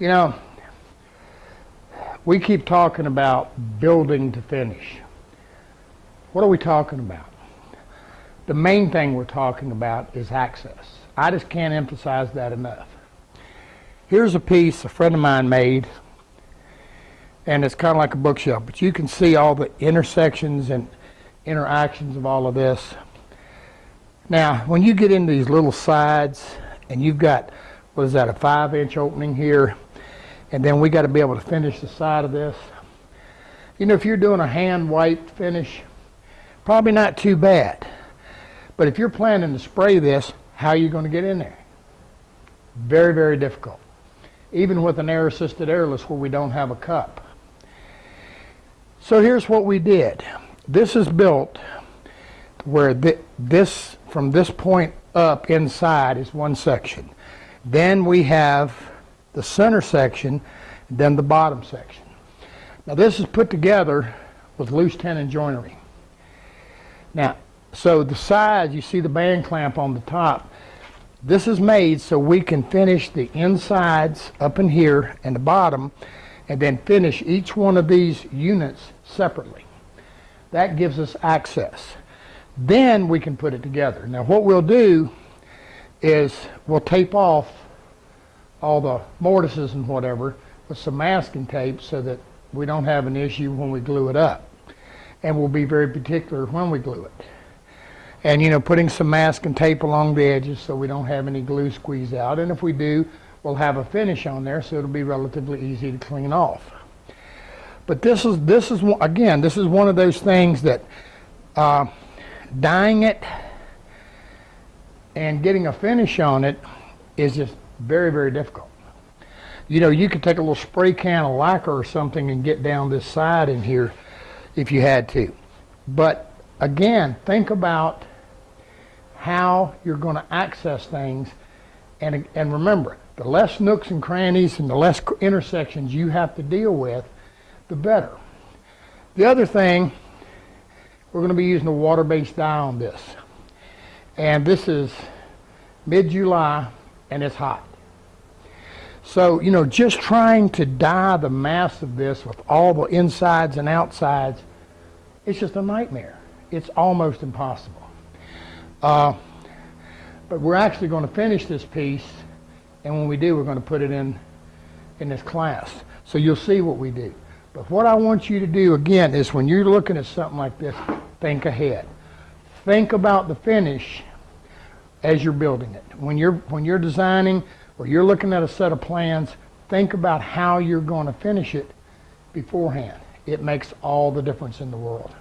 You know, we keep talking about building to finish. What are we talking about? The main thing we're talking about is access. I just can't emphasize that enough. Here's a piece a friend of mine made, and it's kind of like a bookshelf, but you can see all the intersections and interactions of all of this. Now, when you get into these little sides, and you've got, what is that, a 5-inch opening here, and then we got to be able to finish the side of this. You know, if you're doing a hand-wiped finish, probably not too bad. But if you're planning to spray this, how are you going to get in there? Very, very difficult. Even with an air-assisted airless where we don't have a cup. So here's what we did. This is built where this, from this point up inside, is one section. Then we have the center section, and then the bottom section. Now this is put together with loose tenon joinery. Now, so the sides, you see the band clamp on the top. This is made so we can finish the insides up in here and the bottom, and then finish each one of these units separately. That gives us access. Then we can put it together. Now what we'll do is we'll tape off all the mortises and whatever with some masking tape so that we don't have an issue when we glue it up. And we'll be very particular when we glue it. And, you know, putting some masking tape along the edges so we don't have any glue squeeze out. And if we do, we'll have a finish on there so it'll be relatively easy to clean off. But this is again, this is one of those things that dyeing it and getting a finish on it is just very, very difficult. You know, you could take a little spray can of lacquer or something and get down this side in here if you had to. But again, think about how you're going to access things, and remember, the less nooks and crannies and the less intersections you have to deal with, the better. The other thing, we're going to be using a water-based dye on this. And this is mid-July, and it's hot. So, you know, just trying to dye the mass of this with all the insides and outsides, it's just a nightmare. It's almost impossible. But we're actually going to finish this piece, and when we do, we're going to put it in this class. So you'll see what we do. But what I want you to do, again, is when you're looking at something like this, think ahead. Think about the finish as you're building it. When you're designing or you're looking at a set of plans, think about how you're going to finish it beforehand. It makes all the difference in the world.